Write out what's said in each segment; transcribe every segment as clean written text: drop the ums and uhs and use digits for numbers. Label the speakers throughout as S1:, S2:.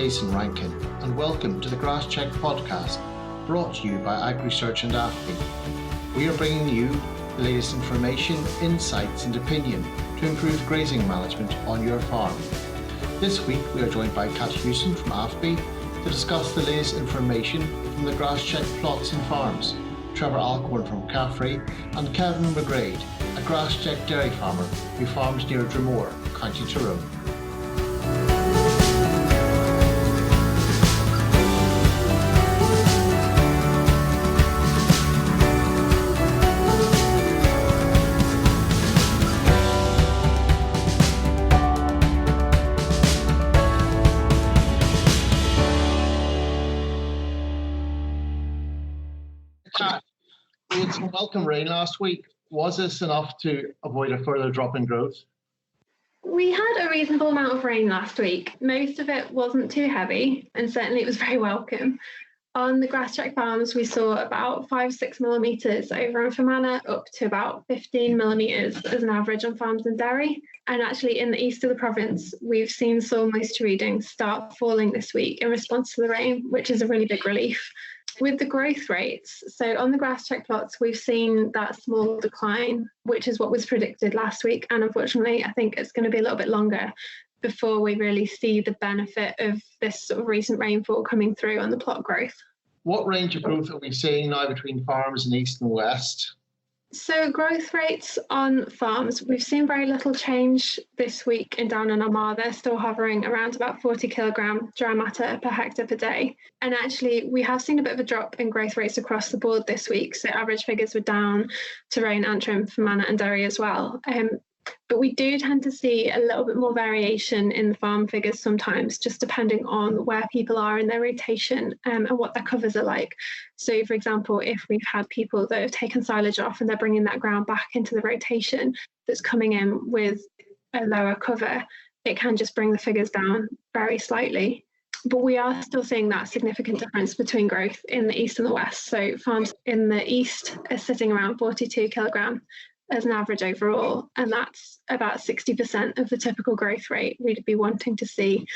S1: Jason Rankin, and welcome to the GrassCheck podcast, brought to you by AgResearch and AFBI. We are bringing you the latest information, insights and opinion to improve grazing management on your farm. This week we are joined by Kat Huson from AFBI to discuss the latest information from the GrassCheck plots and farms, Trevor Alcorn from CAFRE and Kevin McGrade, a GrassCheck dairy farmer who farms near Dromore, County Tyrone. We had some welcome rain last week. Was this enough to avoid a further drop in growth?
S2: We had a reasonable amount of rain last week. Most of it wasn't too heavy, and certainly it was very welcome. On the GrassCheck farms, we saw about 5-6 millimetres over in Fermanagh, up to about 15 millimetres as an average on farms in Derry. And actually in the east of the province, we've seen soil moisture readings start falling this week in response to the rain, which is a really big relief. With the growth rates, so on the GrassCheck plots, we've seen that small decline, which is what was predicted last week. And unfortunately, I think it's going to be a little bit longer before we really see the benefit of this sort of recent rainfall coming through on the plot growth.
S1: What range of growth are we seeing now between farms in east and west?
S2: So growth rates on farms, we've seen very little change this week in Down and Armagh. They're still hovering around about 40 kilogram dry matter per hectare per day. And actually, we have seen a bit of a drop in growth rates across the board this week. So average figures were down, Tyrone, Antrim, Fermanagh and Derry as well. But we do tend to see a little bit more variation in the farm figures sometimes, just depending on where people are in their rotation and what their covers are like. So, for example, if we've had people that have taken silage off and they're bringing that ground back into the rotation that's coming in with a lower cover, it can just bring the figures down very slightly. But we are still seeing that significant difference between growth in the east and the west. So farms in the east are sitting around 42 kilogram as an average overall, and that's about 60% of the typical growth rate we'd be wanting to see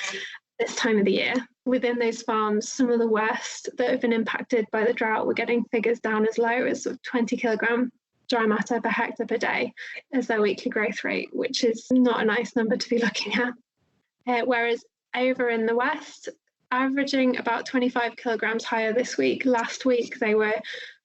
S2: this time of the year. Within those farms, some of the west that have been impacted by the drought, we're getting figures down as low as sort of 20 kilogram dry matter per hectare per day as their weekly growth rate, which is not a nice number to be looking at. Whereas over in the west, averaging about 25 kilograms higher this week. Last week they were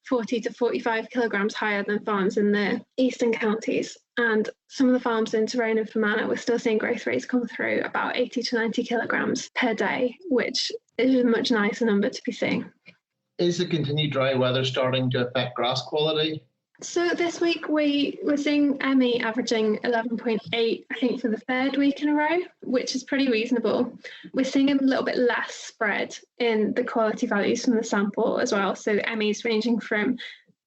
S2: 40 to 45 kilograms higher than farms in the eastern counties. And some of the farms in Tyrone and Fermanagh, we're still seeing growth rates come through about 80 to 90 kilograms per day, which is a much nicer number to be seeing.
S1: Is the continued dry weather starting to affect grass quality?
S2: So this week we're seeing ME averaging 11.8, I think, for the third week in a row, which is pretty reasonable. We're seeing a little bit less spread in the quality values from the sample as well. So ME is ranging from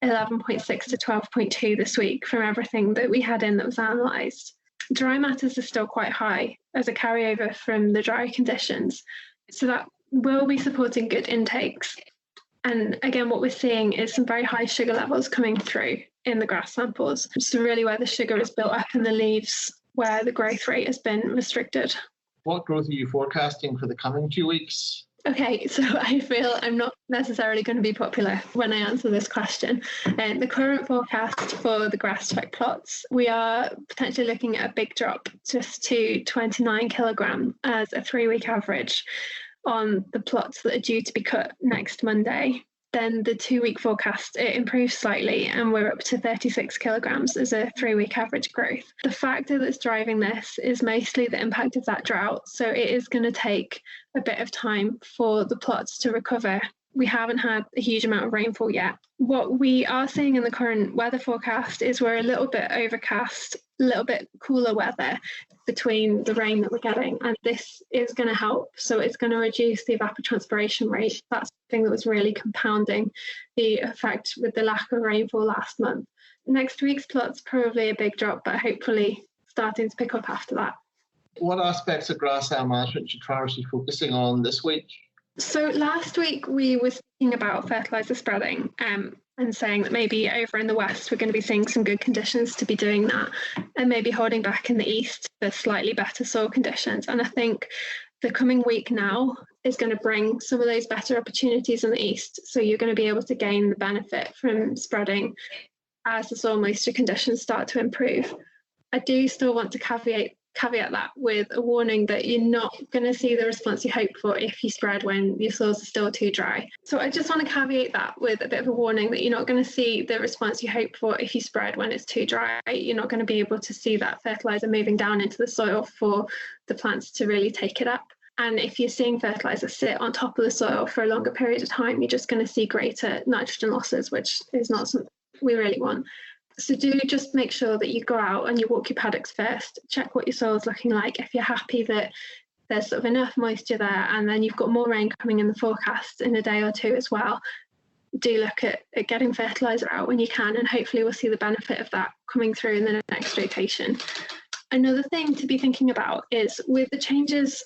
S2: 11.6 to 12.2 this week from everything that we had in that was analysed. Dry matters are still quite high as a carryover from the dry conditions. So that will be supporting good intakes. And again, what we're seeing is some very high sugar levels coming through in the grass samples. So really where the sugar is built up in the leaves, where the growth rate has been restricted.
S1: What growth are you forecasting for the coming 2 weeks?
S2: Okay, so I feel I'm not necessarily going to be popular when I answer this question. The current forecast for the GrassCheck plots, we are potentially looking at a big drop just to 29 kilogram as a 3-week average on the plots that are due to be cut next Monday. Then the 2-week forecast, it improves slightly and we're up to 36 kilograms as a 3-week average growth. The factor that's driving this is mostly the impact of that drought. So it is going to take a bit of time for the plots to recover. We haven't had a huge amount of rainfall yet. What we are seeing in the current weather forecast is we're a little bit overcast, a little bit cooler weather between the rain that we're getting, and this is going to help. So it's going to reduce the evapotranspiration rate. That's the thing that was really compounding the effect with the lack of rainfall last month. Next week's plot's probably a big drop, but hopefully starting to pick up after that.
S1: What aspects of grass soil management should farmers be focusing on this week?
S2: So last week we were speaking about fertiliser spreading and saying that maybe over in the west we're going to be seeing some good conditions to be doing that, and maybe holding back in the east for slightly better soil conditions. And I think the coming week now is going to bring some of those better opportunities in the east. So you're going to be able to gain the benefit from spreading as the soil moisture conditions start to improve. I do still want to caveat that with a warning that you're not going to see the response you hope for if you spread when your soils are still too dry. So I just want to caveat that with a bit of a warning that you're not going to see the response you hope for if you spread when it's too dry. You're not going to be able to see that fertiliser moving down into the soil for the plants to really take it up. And if you're seeing fertiliser sit on top of the soil for a longer period of time, you're just going to see greater nitrogen losses, which is not something we really want. So do just make sure that you go out and you walk your paddocks first, check what your soil's looking like. If you're happy that there's sort of enough moisture there and then you've got more rain coming in the forecast in a day or two as well, do look at getting fertiliser out when you can, and hopefully we'll see the benefit of that coming through in the next rotation. Another thing to be thinking about is with the changes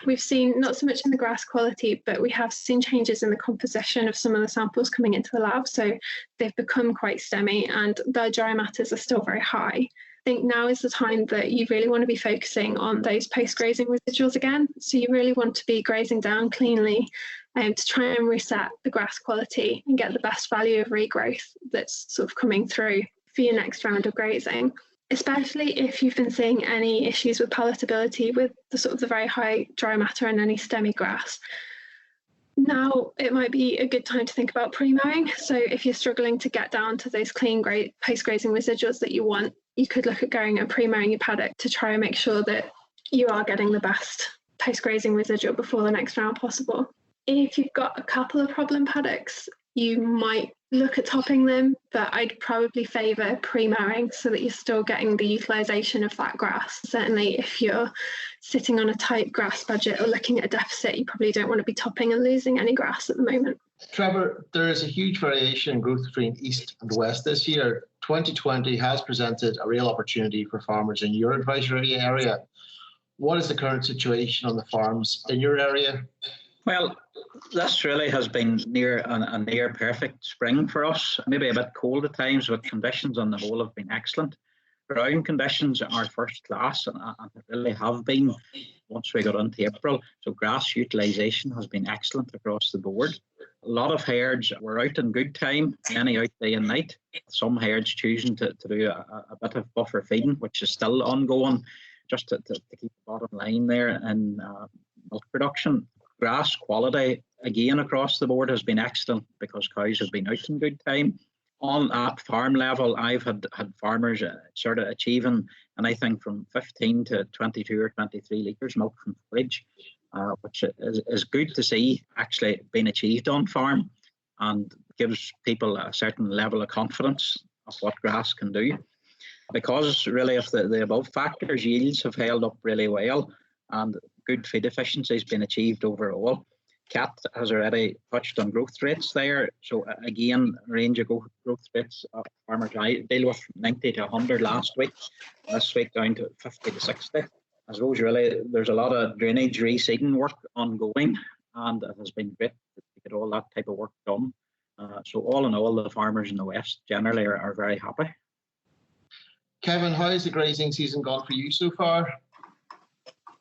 S2: we've seen, not so much in the grass quality, but we have seen changes in the composition of some of the samples coming into the lab. So they've become quite stemmy and their dry matters are still very high. I think now is the time that you really want to be focusing on those post-grazing residuals again. So you really want to be grazing down cleanly to try and reset the grass quality and get the best value of regrowth that's sort of coming through for your next round of grazing. Especially if you've been seeing any issues with palatability with the sort of the very high dry matter and any stemmy grass. Now it might be a good time to think about pre-mowing. So if you're struggling to get down to those clean post-grazing residuals that you want, you could look at going and pre-mowing your paddock to try and make sure that you are getting the best post-grazing residual before the next round possible. If you've got a couple of problem paddocks, you might look at topping them, but I'd probably favour pre-mowing so that you're still getting the utilisation of that grass. Certainly if you're sitting on a tight grass budget or looking at a deficit, you probably don't want to be topping and losing any grass at the moment.
S1: Trevor, there is a huge variation in growth between east and west this year. 2020 has presented a real opportunity for farmers in your advisory area. What is the current situation on the farms in your area?
S3: Well, this really has been a near perfect spring for us. Maybe a bit cold at times, but conditions on the whole have been excellent. Ground conditions are first class and they really have been once we got into April. So grass utilisation has been excellent across the board. A lot of herds were out in good time, many out day and night. Some herds choosing to do a bit of buffer feeding, which is still ongoing, just to keep the bottom line there in milk production. Grass quality, again, across the board has been excellent because cows have been out in good time. On that farm level, I've had farmers sort of achieving anything from 15 to 22 or 23 litres milk from forage, which is good to see actually being achieved on farm and gives people a certain level of confidence of what grass can do. Because really of the above factors, yields have held up really well and good feed efficiency has been achieved overall. Kat has already touched on growth rates there. So again, range of growth rates farmers I deal with 90 to 100 last week. This week down to 50 to 60. I suppose really there's a lot of drainage reseeding work ongoing and it has been great to get all that type of work done. So all in all, the farmers in the West generally are very happy.
S1: Kevin, how has the grazing season gone for you so far?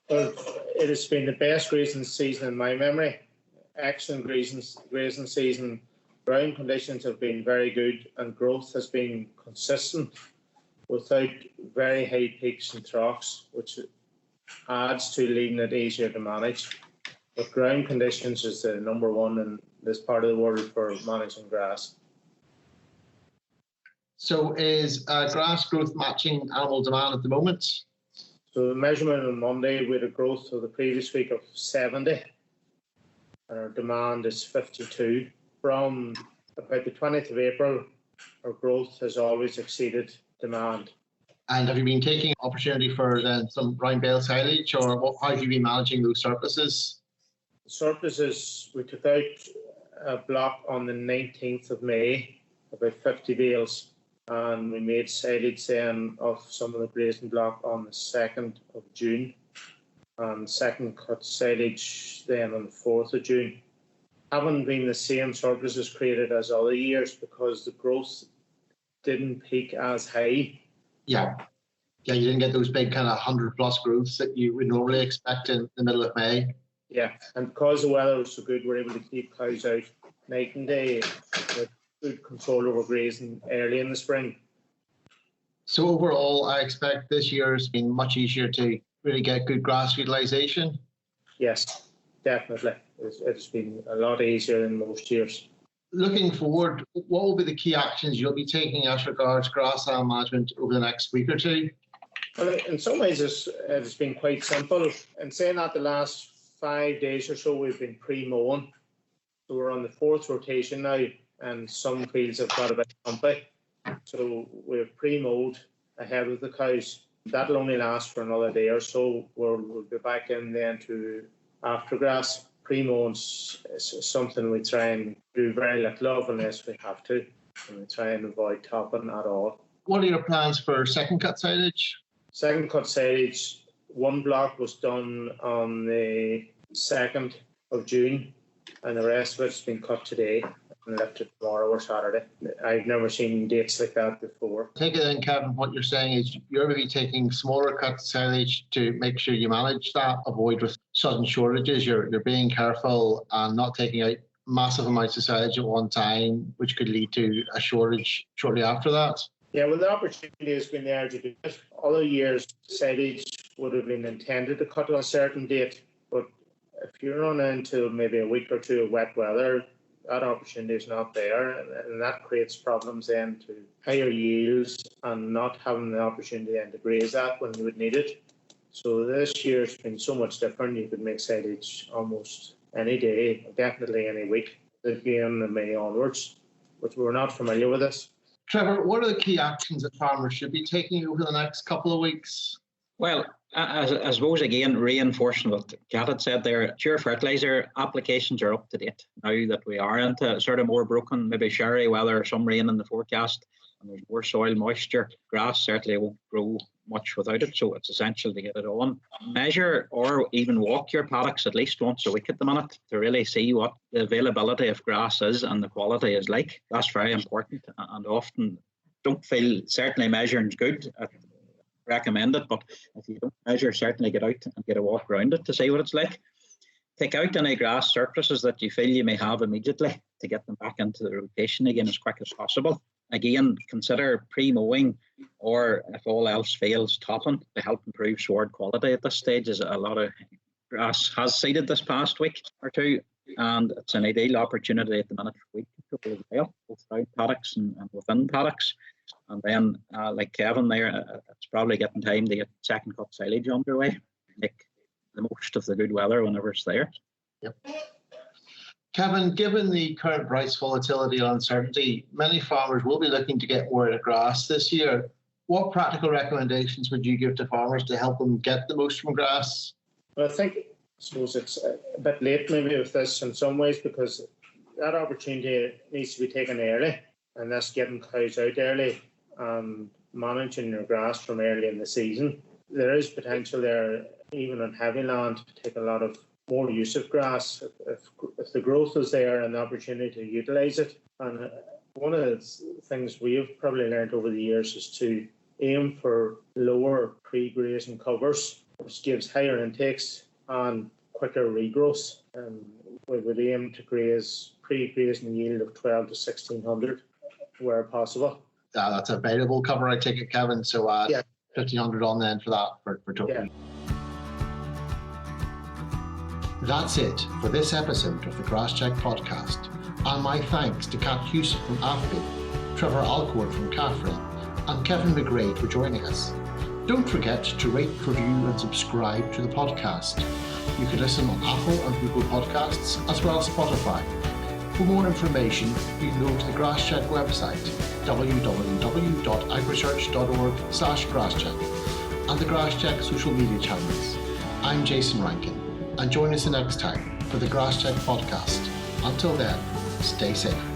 S4: Well, it has been the best grazing season in my memory. Excellent grazing season. Ground conditions have been very good and growth has been consistent without very high peaks and troughs, which adds to leaving it easier to manage. But ground conditions is the number one in this part of the world for managing grass.
S1: So is grass growth matching animal demand at the moment?
S4: So the measurement on Monday, we had a growth of the previous week of 70, and our demand is 52. From about the 20th of April, our growth has always exceeded demand.
S1: And have you been taking opportunity for some brown bale silage, or how have you been managing those surpluses?
S4: The surpluses, we took out a block on the 19th of May, about 50 bales. And we made silage then of some of the grazing block on the 2nd of June and second cut silage then on the 4th of June. Haven't been the same surpluses created as other years because the growth didn't peak as high.
S1: Yeah, you didn't get those big kind of 100+ growths that you would normally expect in the middle of May.
S4: Yeah, and because the weather was so good, we're able to keep cows out night and day with good control over grazing early in the spring.
S1: So overall, I expect this year has been much easier to really get good grass utilisation.
S4: Yes, definitely. It's been a lot easier than most years.
S1: Looking forward, what will be the key actions you'll be taking as regards grassland management over the next week or two?
S4: Well, in some ways, it's been quite simple. And saying that, the last 5 days or so, we've been pre-mowing. So we're on the 4th rotation now, and some fields have got a bit bumpy. So we've pre-mowed ahead of the cows. That'll only last for another day or so. We'll be back in then to aftergrass. Pre-mowing's is something we try and do very little of unless we have to. And we try and avoid topping at all.
S1: What are your plans for second cut silage?
S4: Second cut silage, one block was done on the 2nd of June, and the rest of it's been cut today and lifted tomorrow or Saturday. I've never seen dates like that before.
S1: Take it then, Kevin, what you're saying is you're maybe taking smaller cut silage to make sure you manage that, avoid with sudden shortages. You're being careful and not taking out massive amounts of silage at one time, which could lead to a shortage shortly after that.
S4: Yeah, well, the opportunity has been there to do it. Other years, silage would have been intended to cut on a certain date, but if you run into maybe a week or two of wet weather, that opportunity is not there, and that creates problems then to higher yields and not having the opportunity then to graze that when you would need it. So this year's been so much different. You could make silage almost any day, definitely any week, again in May onwards, but we're not familiar with this.
S1: Trevor, what are the key actions that farmers should be taking over the next couple of weeks?
S3: Well, I suppose, again, reinforcing what Kat had said there, pure fertiliser applications are up to date now that we are into sort of more broken, maybe showery weather, some rain in the forecast, and there's more soil moisture. Grass certainly won't grow much without it, so it's essential to get it on. Measure or even walk your paddocks at least once a week at the minute to really see what the availability of grass is and the quality is like. That's very important, and often don't feel certainly measuring's good. I recommend it, but if you don't measure, certainly get out and get a walk around it to see what it's like. Take out any grass surpluses that you feel you may have immediately to get them back into the rotation again as quick as possible. Again, consider pre-mowing or, if all else fails, topping to help improve sward quality at this stage, as a lot of grass has seeded this past week or two, and it's an ideal opportunity at the minute for weed control as well, both around paddocks and within paddocks. And then, like Kevin there, it's probably getting time to get second cut silage underway, make the most of the good weather whenever it's there.
S1: Yep. Kevin, given the current price volatility and uncertainty, many farmers will be looking to get more out of grass this year. What practical recommendations would you give to farmers to help them get the most from grass?
S4: Well, I suppose it's a bit late maybe with this in some ways, because that opportunity needs to be taken early, and that's getting cows out early and managing your grass from early in the season. There is potential there, even on heavy land, to take a lot of more use of grass if the growth is there and the opportunity to utilise it. And one of the things we've probably learned over the years is to aim for lower pre-grazing covers, which gives higher intakes and quicker regrowth. We would aim to graze pre-grazing yield of 12 to 1600 where possible.
S1: That's a variable cover, I take it, Kevin. So
S4: yeah.
S1: 1500 on then for that for total. Yeah. That's it for this episode of the GrassCheck podcast. And my thanks to Kat Huson from AFBI, Trevor Alcorn from CAFRE, and Kevin McGrade for joining us. Don't forget to rate, review and subscribe to the podcast. You can listen on Apple and Google Podcasts as well as Spotify. For more information, you can go to the GrassCheck website, www.agrisearch.org/GrassCheck, and the GrassCheck social media channels. I'm Jason Rankin, and join us the next time for the GrassCheck podcast. Until then, stay safe.